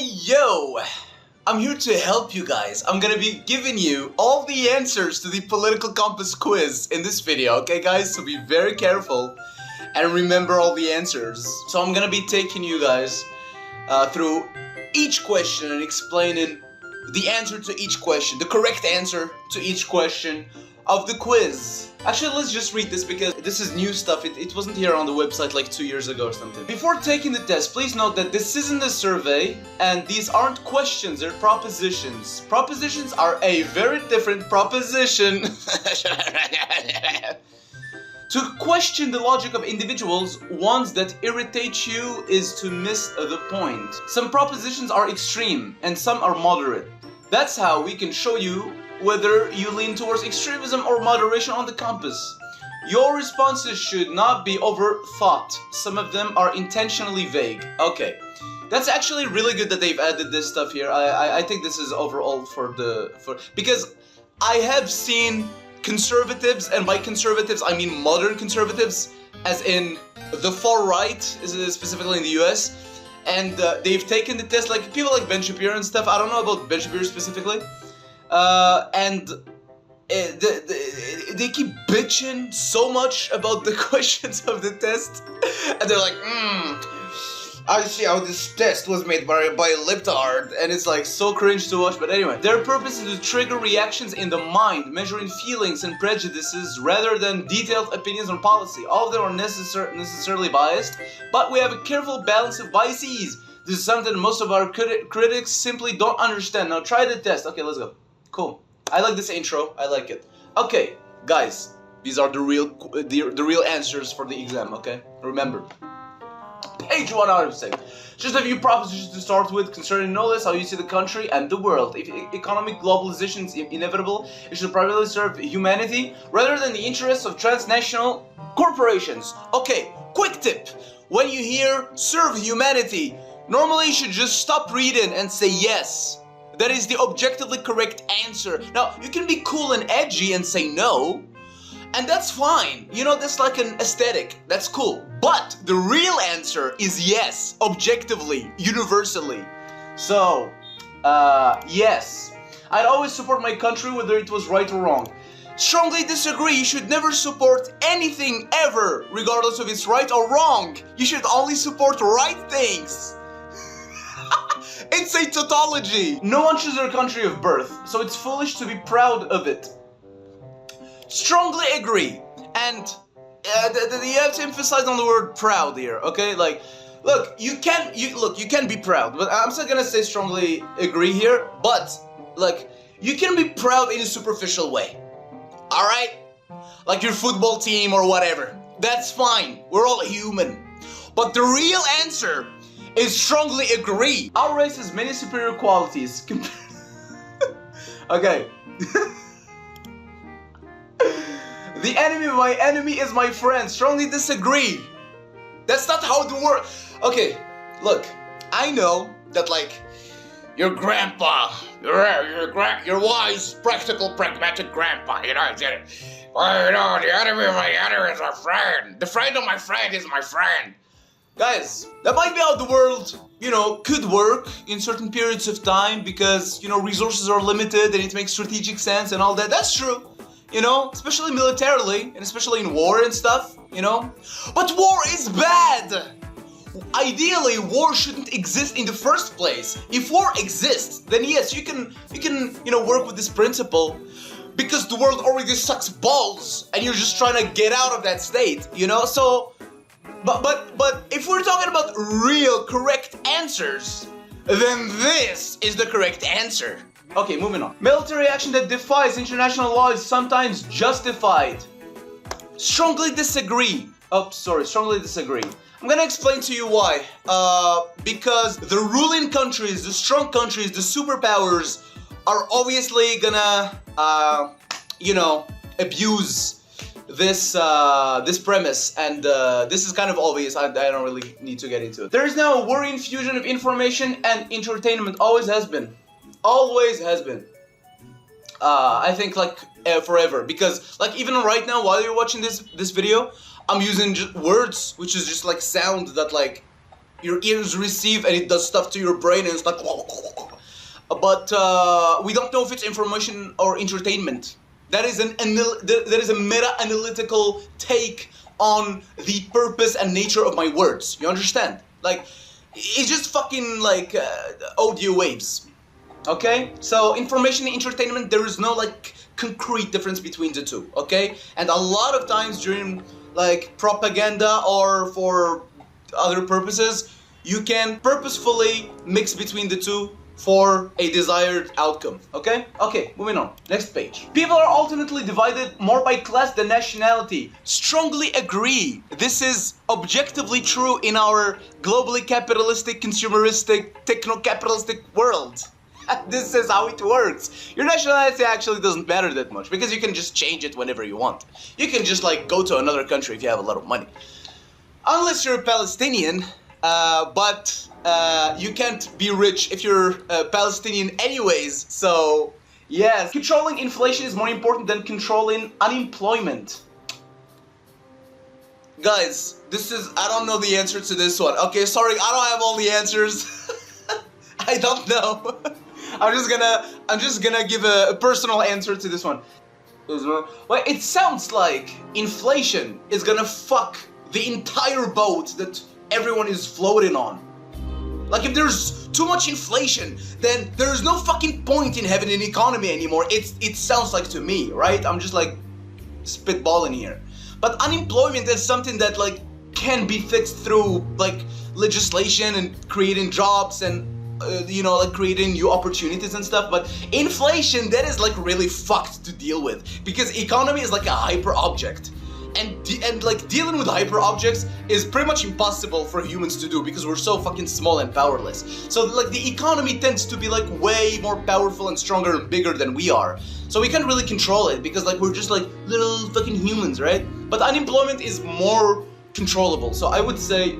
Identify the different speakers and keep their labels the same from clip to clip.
Speaker 1: Yo! I'm here to help you guys. I'm gonna be giving you all the answers to the political compass quiz in this video, okay guys? So be very careful and remember all the answers. So I'm gonna be taking you guys through each question and explaining the answer to each question, the correct answer to each question of the quiz. Actually, let's just read this because this is new stuff. It wasn't here on the website like 2 years ago or something. Before taking the test, please note that this isn't a survey and these aren't questions, they're propositions. Propositions are a very different proposition. To question the logic of individuals, ones that irritate you is to miss the point. Some propositions are extreme and some are moderate. That's how we can show you whether you lean towards extremism or moderation on the compass. Your responses should not be overthought. Some of them are intentionally vague. Okay, that's actually really good that they've added this stuff here. I think this is overall because I have seen conservatives, and by conservatives I mean modern conservatives, as in the far right, specifically in the US, and they've taken the test, like people like Ben Shapiro and stuff. I don't know about Ben Shapiro specifically. They keep bitching so much about the questions of the test, and they're like, I see how this test was made by a libtard, and it's like so cringe to watch. But anyway, their purpose is to trigger reactions in the mind, measuring feelings and prejudices rather than detailed opinions on policy. All of them are necessarily biased, but we have a careful balance of biases. This is something most of our critics simply don't understand. Now try the test. Okay, let's go. Cool. I like this intro. I like it. Okay, guys, these are the real answers for the exam. Okay, remember. Page 1 out of 6. Just a few propositions to start with concerning no less how you see the country and the world. If economic globalization is inevitable, it should primarily serve humanity rather than the interests of transnational corporations. Okay, quick tip. When you hear serve humanity, normally you should just stop reading and say yes. That is the objectively correct answer. Now, you can be cool and edgy and say no, and that's fine. You know, that's like an aesthetic. That's cool. But the real answer is yes, objectively, universally. So, yes. I'd always support my country whether it was right or wrong. Strongly disagree. You should never support anything ever, regardless of it's right or wrong. You should only support right things. It's a tautology. No one chooses their country of birth, so it's foolish to be proud of it. Strongly agree. And you have to emphasize on the word proud here, okay? Like, look, you can be proud, but I'm still gonna say strongly agree here, but, like, you can be proud in a superficial way, alright? Like your football team or whatever. That's fine. We're all human. But the real answer is strongly agree. Our race has many superior qualities. Okay. The enemy of my enemy is my friend. Strongly disagree. That's not how the world. Okay, look. I know that, like, your grandpa, your wise, practical, pragmatic grandpa, you know, well, you know, the enemy of my enemy is my friend. The friend of my friend is my friend. Guys, that might be how the world, you know, could work in certain periods of time because, you know, resources are limited and it makes strategic sense and all that. That's true, you know, especially militarily and especially in war and stuff, you know. But war is bad! Ideally, war shouldn't exist in the first place. If war exists, then yes, you can, you know, work with this principle because the world already sucks balls and you're just trying to get out of that state, you know, so. But if we're talking about real correct answers, then this is the correct answer. Okay, moving on. Military action that defies international law is sometimes justified. Strongly disagree. Oh, sorry, strongly disagree. I'm gonna explain to you why. Because the ruling countries, the strong countries, the superpowers are obviously gonna, you know, abuse this premise, and this is kind of obvious. I don't really need to get into it. There is now a worrying fusion of information and entertainment. Always has been. Always has been. I think like forever, because like even right now while you're watching this video, I'm using words which is just like sound that, like, your ears receive and it does stuff to your brain and it's like, but we don't know if it's information or entertainment. That is a meta-analytical take on the purpose and nature of my words. You understand? Like, it's just fucking like audio waves. Okay? So information and entertainment, there is no like concrete difference between the two. Okay? And a lot of times during like propaganda or for other purposes, you can purposefully mix between the two for a desired outcome. Okay? Okay, moving on. Next page. People are ultimately divided more by class than nationality. Strongly agree. This is objectively true in our globally capitalistic, consumeristic, techno-capitalistic world. This is how it works. Your nationality actually doesn't matter that much because you can just change it whenever you want. You can just like go to another country if you have a lot of money. Unless you're a Palestinian, but you can't be rich if you're Palestinian anyways, so yes. Controlling inflation is more important than controlling unemployment. Guys, I don't know the answer to this one. Okay, sorry, I don't have all the answers. I don't know. I'm just gonna give a personal answer to this one. Well, it sounds like inflation is gonna fuck the entire boat that everyone is floating on. Like, if there's too much inflation, then there's no fucking point in having an economy anymore. It sounds like to me, right? I'm just like spitballing here. But unemployment is something that like can be fixed through like legislation and creating jobs and like creating new opportunities and stuff. But inflation, that is like really fucked to deal with because economy is like a hyper object. And like dealing with hyper objects is pretty much impossible for humans to do because we're so fucking small and powerless. So like the economy tends to be like way more powerful and stronger and bigger than we are. So we can't really control it because like we're just like little fucking humans, right? But unemployment is more controllable. So I would say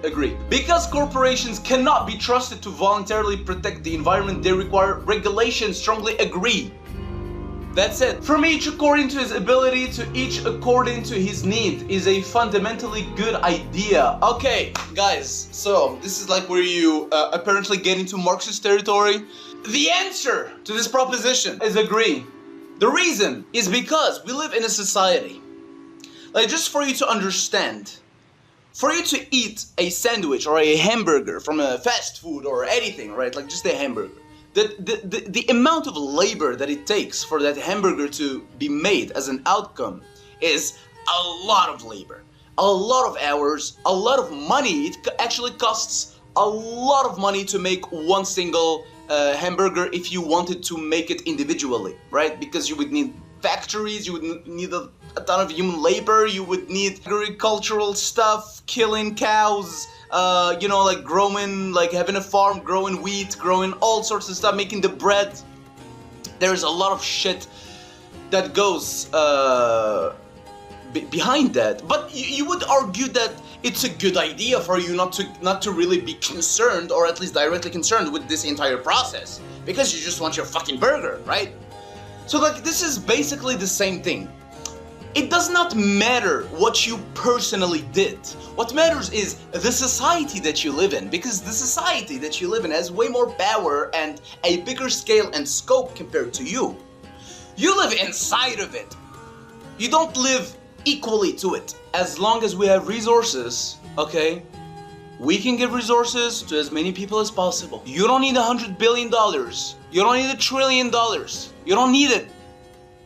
Speaker 1: agree. Because corporations cannot be trusted to voluntarily protect the environment, they require regulation. Strongly agree. That's it. From each according to his ability to each according to his need is a fundamentally good idea. Okay, guys, so this is like where you apparently get into Marxist territory. The answer to this proposition is agree. The reason is because we live in a society. Like, just for you to understand, for you to eat a sandwich or a hamburger from a fast food or anything, right? Like just a hamburger. The amount of labor that it takes for that hamburger to be made as an outcome is a lot of labor, a lot of hours, a lot of money. It actually costs a lot of money to make one single hamburger if you wanted to make it individually, right? Because you would need factories, you would need a ton of human labor, you would need agricultural stuff, killing cows, like growing, like having a farm, growing wheat, growing all sorts of stuff, making the bread. There's a lot of shit that goes behind that. But you would argue that it's a good idea for you not to really be concerned, or at least directly concerned with this entire process, because you just want your fucking burger, right? So like, this is basically the same thing. It does not matter what you personally did. What matters is the society that you live in, because the society that you live in has way more power and a bigger scale and scope compared to you. You live inside of it. You don't live equally to it. As long as we have resources, okay, we can give resources to as many people as possible. You don't need $100 billion. You don't need $1 trillion. You don't need it.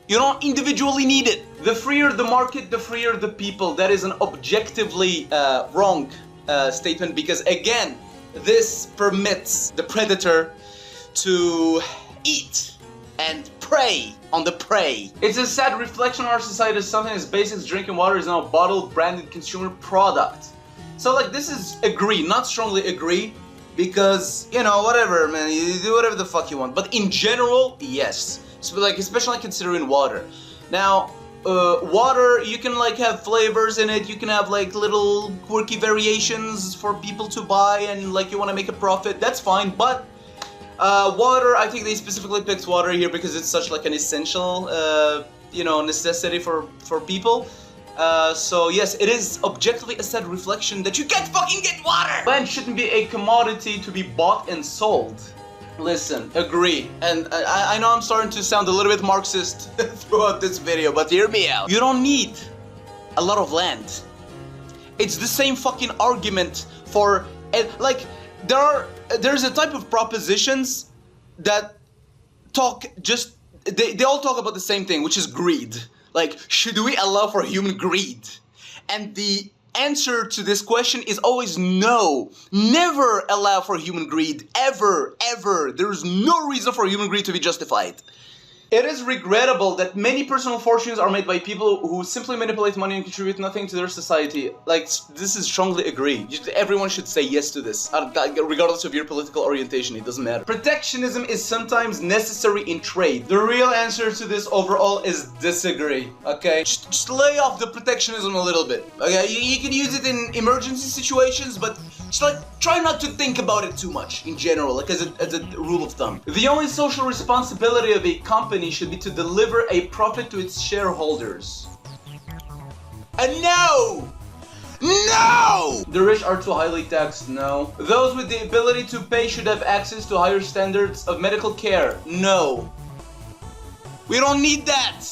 Speaker 1: You don't individually need it. The freer the market, the freer the people. That is an objectively wrong statement, because again, this permits the predator to eat and prey on the prey. It's a sad reflection on our society that something as basic as drinking water is now a bottled, branded consumer product. So like, this is agree, not strongly agree, because, whatever, man, you do whatever the fuck you want. But in general, yes. So like, especially considering water. Now, water, you can like have flavors in it, you can have like little quirky variations for people to buy, and like you want to make a profit, that's fine. But water, I think they specifically picked water here because it's such like an essential, necessity for people. So yes, it is objectively a sad reflection that you can't fucking get water! Land shouldn't be a commodity to be bought and sold. Listen, agree. And I know I'm starting to sound a little bit Marxist throughout this video, but hear me out. You don't need a lot of land. It's the same fucking argument for, like, there's a type of propositions that talk just, they all talk about the same thing, which is greed. Like, should we allow for human greed? And the answer to this question is always no. Never allow for human greed. Ever, ever. There is no reason for human greed to be justified. It is regrettable that many personal fortunes are made by people who simply manipulate money and contribute nothing to their society. Like, this is strongly agree. Everyone should say yes to this, regardless of your political orientation, it doesn't matter. Protectionism is sometimes necessary in trade. The real answer to this overall is disagree, okay? Just lay off the protectionism a little bit, okay? You can use it in emergency situations, but just like, try not to think about it too much in general, like as a rule of thumb. The only social responsibility of a company should be to deliver a profit to its shareholders. And no! No! The rich are too highly taxed, no. Those with the ability to pay should have access to higher standards of medical care, no. We don't need that,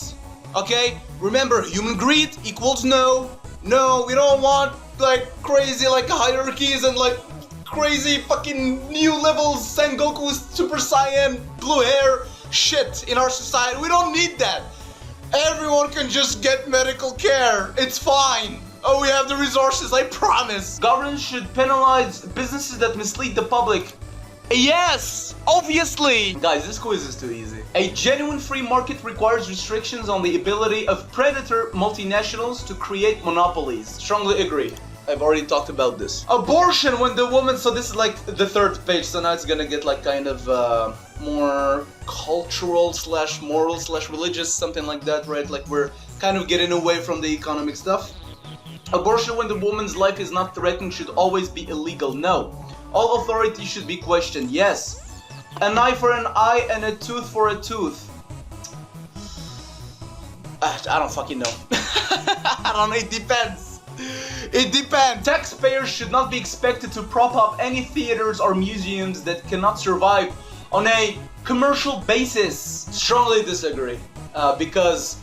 Speaker 1: okay? Remember, human greed equals no. No, we don't want like crazy like hierarchies and like crazy fucking new levels, Sengoku, Super Saiyan, blue hair shit in our society. We don't need that. Everyone can just get medical care. It's fine. Oh, we have the resources, I promise. Governments should penalize businesses that mislead the public. Yes, obviously. Guys, this quiz is too easy. A genuine free market requires restrictions on the ability of predator multinationals to create monopolies. Strongly agree. I've already talked about this. Abortion when the woman, so this is like the third page, so now it's gonna get like kind of more cultural / moral / religious, something like that, right? Like we're kind of getting away from the economic stuff. Abortion when the woman's life is not threatened should always be illegal. No. All authority should be questioned. Yes. An eye for an eye and a tooth for a tooth. I don't fucking know. I don't know, it depends. It depends. Taxpayers should not be expected to prop up any theaters or museums that cannot survive on a commercial basis. Strongly disagree. Because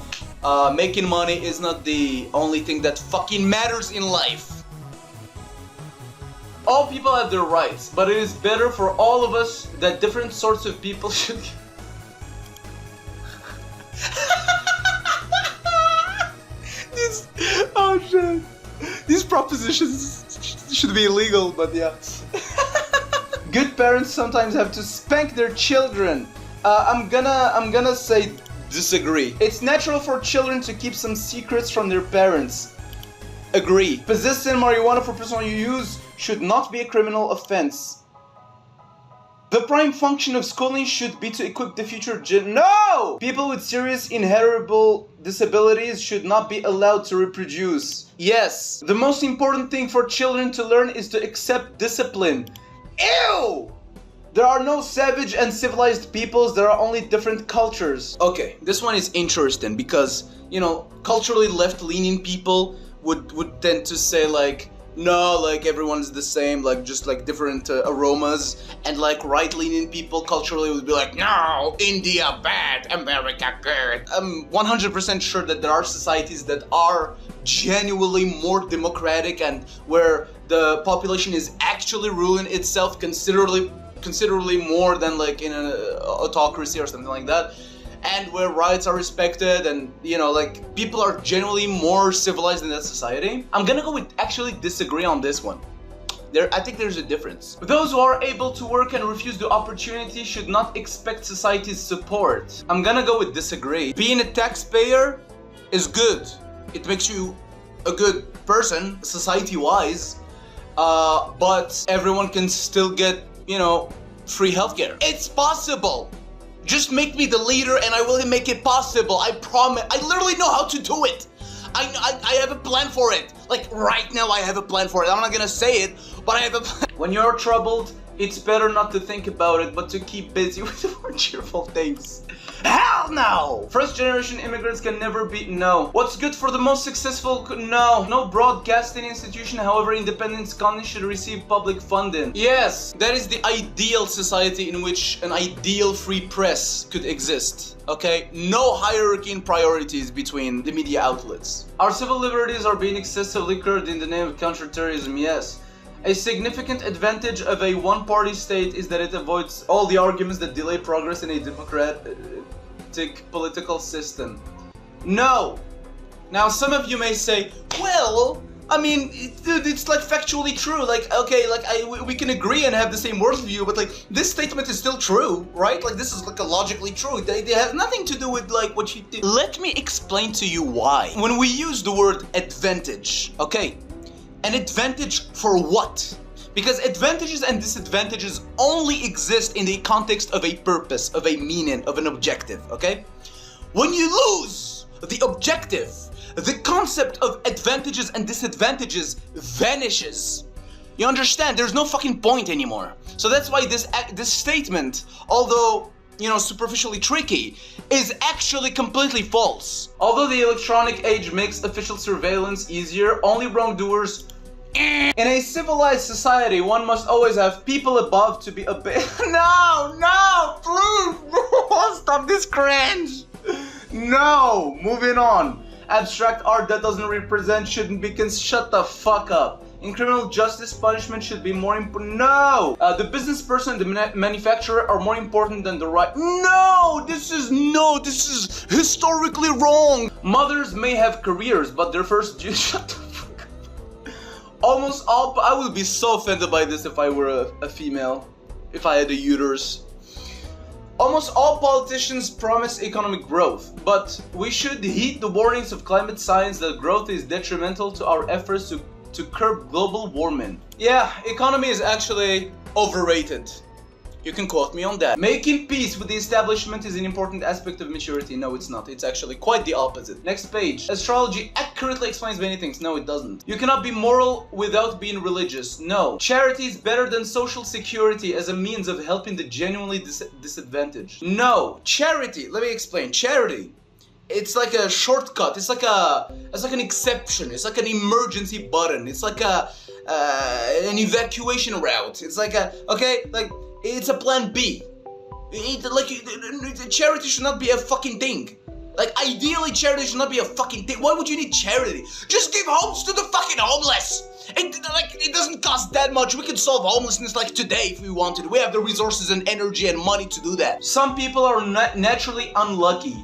Speaker 1: making money is not the only thing that fucking matters in life. All people have their rights, but it is better for all of us that different sorts of people should... Oh shit. These propositions should be illegal, but yeah. Good parents sometimes have to spank their children. I'm gonna say disagree. It's natural for children to keep some secrets from their parents. Agree. Possessing marijuana for personal use should not be a criminal offense. The prime function of schooling should be to equip the future No! People with serious inheritable disabilities should not be allowed to reproduce. Yes. The most important thing for children to learn is to accept discipline. Ew! There are no savage and civilized peoples, there are only different cultures. Okay, this one is interesting because, you know, culturally left-leaning people would tend to say like, no, like everyone's the same, like just like different aromas, and like right-leaning people culturally would be like, no, India bad, America good. I'm 100% sure that there are societies that are genuinely more democratic and where the population is actually ruling itself considerably more than like in an autocracy or something like that. And where rights are respected and, you know, like, people are generally more civilized in that society. I'm gonna go with actually disagree on this one. I think there's a difference. Those who are able to work and refuse the opportunity should not expect society's support. I'm gonna go with disagree. Being a taxpayer is good. It makes you a good person, society-wise. But everyone can still get, you know, free healthcare. It's possible. Just make me the leader and I will make it possible. I promise. I literally know how to do it. I have a plan for it. Like right now I have a plan for it. I'm not gonna say it, but I have a plan. When you're troubled, It's better not to think about it, but to keep busy with more cheerful things. Hell no! First generation immigrants can never be... No. What's good for the most successful... No. No broadcasting institution, however independent content, should receive public funding. Yes, that is the ideal society in which an ideal free press could exist. Okay? No hierarchy and priorities between the media outlets. Our civil liberties are being excessively curbed in the name of counterterrorism, yes. A significant advantage of a one-party state is that it avoids all the arguments that delay progress in a democratic political system. No! Now some of you may say, well, I mean, it's like factually true, like, okay, like, we can agree and have the same worldview, but like, this statement is still true, right? Like, this is like logically true. They have nothing to do with like what you did. Let me explain to you why. When we use the word advantage, okay? An advantage for what? Because advantages and disadvantages only exist in the context of a purpose, of a meaning, of an objective, okay? When you lose the objective, the concept of advantages and disadvantages vanishes. You understand? There's no fucking point anymore. So that's why this statement, although, you know, superficially tricky, is actually completely false. Although the electronic age makes official surveillance easier, only wrongdoers... In a civilized society, one must always have people above to be No, please, stop this cringe. No, moving on. Abstract art that doesn't represent shouldn't be shut the fuck up. In criminal justice, punishment should be more important. No! The business person and the manufacturer are more important than the right. No! This is historically wrong. Mothers may have careers, but their first... Shut the fuck up. Almost all... I would be so offended by this if I were a female. If I had a uterus. Almost all politicians promise economic growth, but we should heed the warnings of climate science that growth is detrimental to our efforts to curb global warming. Yeah, economy is actually overrated. You can quote me on that. Making peace with the establishment is an important aspect of maturity. No, it's not. It's actually quite the opposite. Next page. Astrology accurately explains many things. No, it doesn't. You cannot be moral without being religious. No. Charity is better than social security as a means of helping the genuinely disadvantaged. No. Charity, let me explain. Charity, it's like a shortcut. It's like an exception. It's like an emergency button. It's like an evacuation route. It's like it's a plan B. Charity should not be a fucking thing. Like, ideally, charity should not be a fucking thing. Why would you need charity? Just give homes to the fucking homeless. It doesn't cost that much. We could solve homelessness like today if we wanted. We have the resources and energy and money to do that. Some people are naturally unlucky.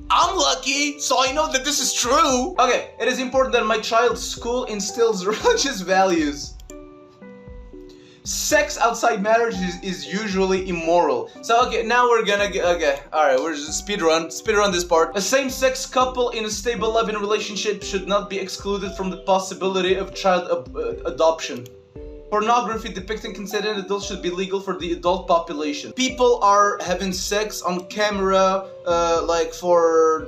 Speaker 1: I'm lucky, so I know that this is true. Okay, it is important that my child's school instills religious values. Sex outside marriage is usually immoral. So okay, now we're gonna get, okay, alright, we're just speedrun this part. A same-sex couple in a stable loving relationship should not be excluded from the possibility of child adoption. Pornography depicting consenting adults should be legal for the adult population. People are having sex on camera, for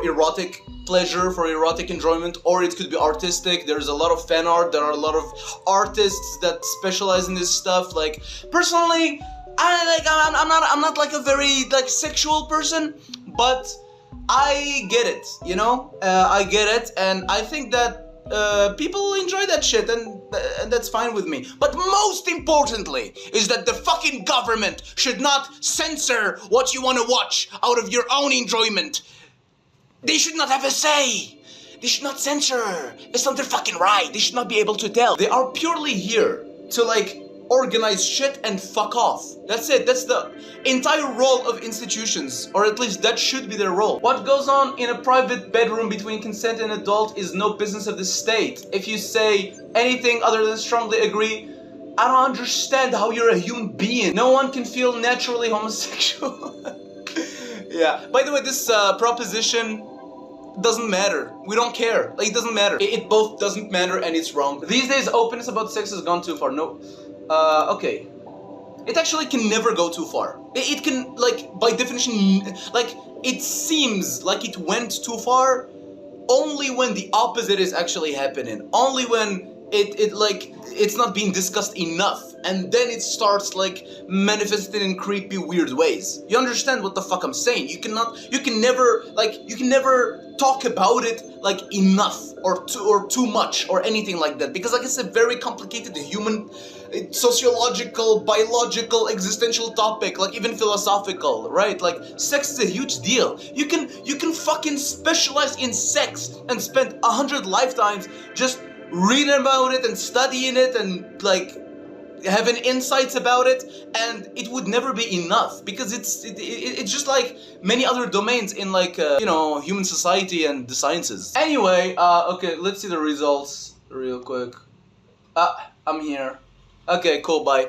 Speaker 1: erotic pleasure, for erotic enjoyment, or it could be artistic. There's a lot of fan art. There are a lot of artists that specialize in this stuff. Like, personally, I'm not like a very like sexual person, but I get it. You know, I get it, and I think that people enjoy that shit, and that's fine with me. But most importantly is that the fucking government should not censor what you want to watch out of your own enjoyment. They should not have a say. They should not censor. It's not their fucking right. They should not be able to tell. They are purely here to like organize shit and fuck off. That's it. That's the entire role of institutions, or at least that should be their role. What goes on in a private bedroom between consent and adult is no business of the state. If you say anything other than strongly agree, I don't understand how you're a human being. No one can feel naturally homosexual. Yeah. By the way, this proposition doesn't matter. We don't care. Like, it doesn't matter. It both doesn't matter and it's wrong. These days, openness about sex has gone too far. No. Okay. It actually can never go too far. It can, like, by definition, like, it seems like it went too far, only when the opposite is actually happening. Only when it's not being discussed enough, and then it starts like manifesting in creepy, weird ways. You understand what the fuck I'm saying? You can never talk about it like enough or too much or anything like that, because like it's a very complicated human, sociological, biological, existential topic, like even philosophical, right? Like sex is a huge deal. You can fucking specialize in sex and spend 100 lifetimes just reading about it and studying it and like having insights about it, and it would never be enough, because it's just like many other domains in like human society and the sciences. Anyway, okay, let's see the results real quick. I'm here. Okay, cool, bye.